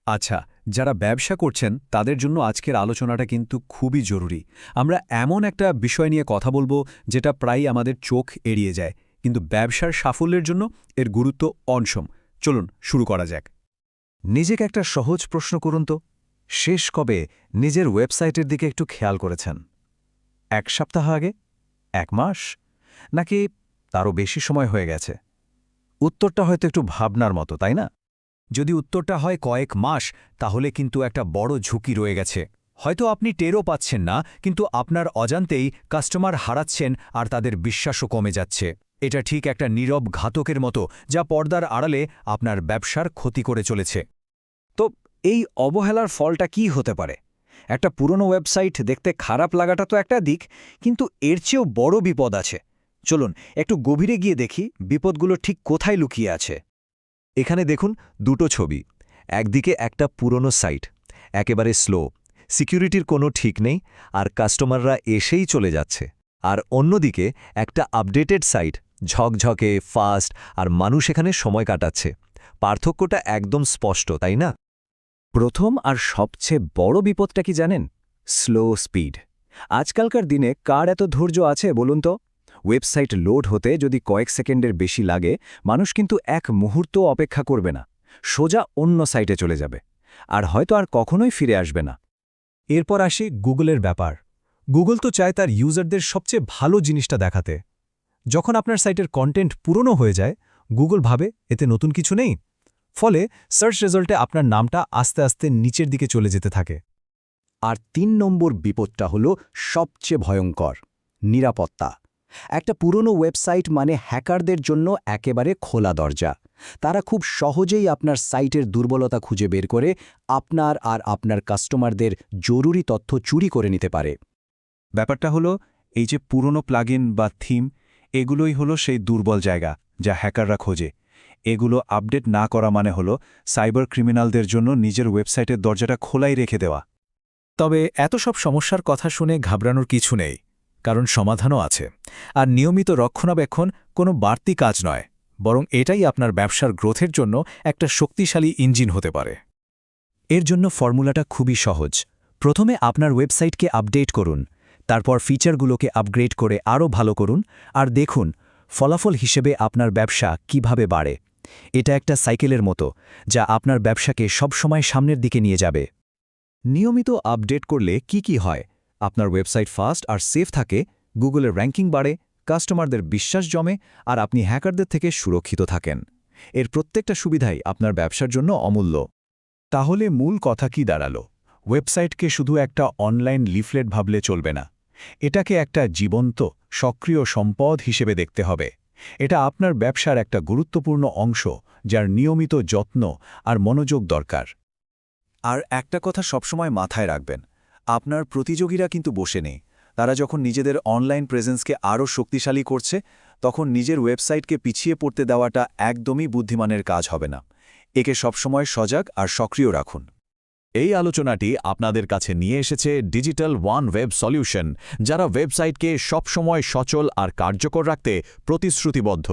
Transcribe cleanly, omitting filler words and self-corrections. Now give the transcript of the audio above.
আচ্ছা, যারা ব্যবসা করছেন তাদের জন্য আজকের আলোচনাটা কিন্তু খুবই জরুরি। আমরা এমন একটা বিষয় নিয়ে কথা বলবো যেটা প্রায়ই আমাদের চোখ এড়িয়ে যায়, কিন্তু ব্যবসার সাফল্যের জন্য এর গুরুত্ব অনসম। চলুন শুরু করা যাক। নিজেকে একটা সহজ প্রশ্ন করুন তো, শেষ কবে নিজের ওয়েবসাইটের দিকে একটু খেয়াল করেছেন? 1 সপ্তাহ আগে? 1 মাস? নাকি তারও বেশি সময় হয়ে গেছে? উত্তরটা হয়তো একটু ভাবনার মতো, তাই না? যদি উত্তরটা হয় কয়েক মাস, তাহলে কিন্তু একটা বড় ঝুঁকি রয়ে গেছে। হয়তো আপনি টেরও পাচ্ছেন না, কিন্তু আপনার অজান্তেই কাস্টমার হারাচ্ছেন আর তাদের বিশ্বাসও কমে যাচ্ছে। এটা ঠিক একটা নীরব ঘাতকের মতো, যা পর্দার আড়ালে আপনার ব্যবসার ক্ষতি করে চলেছে। তো এই অবহেলার ফলটা কি হতে পারে? একটা পুরনো ওয়েবসাইট দেখতে খারাপ লাগাটা তো একটা দিক, কিন্তু এর চেয়েও বড় বিপদ আছে। চলুন একটু গভীরে গিয়ে দেখি বিপদগুলো ঠিক কোথায় লুকিয়ে আছে। এখানে দেখুন দুটো ছবি। একদিকে একটা পুরনো সাইট, একেবারে স্লো, সিকিউরিটির কোনো ঠিক নেই, আর কাস্টমাররা এসেই চলে যাচ্ছে। আর অন্যদিকে একটা আপডেটেড সাইট, ঝকঝকে, ফাস্ট, আর মানুষ এখানে সময় কাটাচ্ছে। পার্থক্যটা একদম স্পষ্ট, তাই না? প্রথম আর সবচেয়ে বড় বিপদটা কি জানেন? Slow speed. আজকালকার দিনে কার এত ধৈর্য আছে বলুন তো? ওয়েবসাইট লোড হতে যদি কয়েক সেকেন্ডের বেশি লাগে, মানুষ কিন্তু এক মুহূর্ত অপেক্ষা করবে না, সোজা অন্য সাইটে চলে যাবে, আর হয়তো আর কখনোই ফিরে আসবে না। এরপর আসে গুগলের ব্যাপার। গুগল তো চায় তার ইউজারদের সবচেয়ে ভালো জিনিসটা দেখাতে। যখন আপনার সাইটের কন্টেন্ট পুরনো হয়ে যায়, গুগল ভাবে এতে নতুন কিছু নেই। ফলে সার্চ রেজাল্টে আপনার নামটা আস্তে আস্তে নিচের দিকে চলে যেতে থাকে। আর ৩ নম্বর বিপদটা হলো সবচেয়ে ভয়ঙ্কর: নিরাপত্তা। একটা পুরনো ওয়েবসাইট মানে হ্যাকারদের জন্য একেবারে খোলা দরজা। তারা খুব সহজেই আপনার সাইটের দুর্বলতা খুঁজে বের করে আপনার আর আপনার কাস্টমারদের জরুরি তথ্য চুরি করে নিতে পারে। ব্যাপারটা হলো, এই যে পুরনো প্লাগইন বা থিম, এগুলোই হলো সেই দুর্বল জায়গা যা হ্যাকাররা খোঁজে। এগুলো আপডেট না করা মানে হলো সাইবার ক্রিমিনালদের জন্য নিজের ওয়েবসাইটের দরজাটা খোলাই রেখে দেওয়া। তবে এত সব সমস্যার কথা শুনে ঘাবড়ানোর কিছু নেই, কারণ সমাধানও আছে। আর নিয়মিত রক্ষণাবেক্ষণ কোনো বাড়তি কাজ নয়, বরং এটাই আপনার ব্যবসার গ্রোথের জন্য একটা শক্তিশালী ইঞ্জিন হতে পারে। এর জন্য ফর্মুলাটা খুবই সহজ। প্রথমে আপনার ওয়েবসাইটকে আপডেট করুন, তারপর ফিচারগুলোকে আপগ্রেড করে আরও ভালো করুন, আর দেখুন ফলাফল হিসেবে আপনার ব্যবসা কিভাবে বাড়ে। এটা একটা সাইকেলের মতো, যা আপনার ব্যবসাকে সবসময় সামনের দিকে নিয়ে যাবে। নিয়মিত আপডেট করলে কি হয়? আপনার ওয়েবসাইট ফাস্ট আর সেফ থাকে, গুগলের র্যাঙ্কিং বাড়ে, কাস্টমারদের বিশ্বাস জমে, আর আপনি হ্যাকারদের থেকে সুরক্ষিত থাকেন। এর প্রত্যেকটা সুবিধাই আপনার ব্যবসার জন্য অমূল্য। তাহলে মূল কথা কি দাঁড়ালো? ওয়েবসাইটকে শুধু একটা অনলাইন লিফলেট ভাবলে চলবে না। এটাকে একটা জীবন্ত, সক্রিয় সম্পদ হিসেবে দেখতে হবে। এটা আপনার ব্যবসার একটা গুরুত্বপূর্ণ অংশ, যার নিয়মিত যত্ন আর মনোযোগ দরকার। আর একটা কথা সবসময় মাথায় রাখবেন, আপনার প্রতিযোগীরা কিন্তু বসে নেই। তারা যখন নিজেদের অনলাইন প্রেজেন্সকে আরও শক্তিশালী করছে, তখন নিজের ওয়েবসাইটকে পিছিয়ে পড়তে দেওয়াটা একদমই বুদ্ধিমানের কাজ হবে না। একে সবসময় সজাগ আর সক্রিয় রাখুন। এই আলোচনাটি আপনাদের কাছে নিয়ে এসেছে ডিজিটাল ওয়ান ওয়েব সলিউশন, যারা ওয়েবসাইটকে সবসময় সচল আর কার্যকর রাখতে প্রতিশ্রুতিবদ্ধ।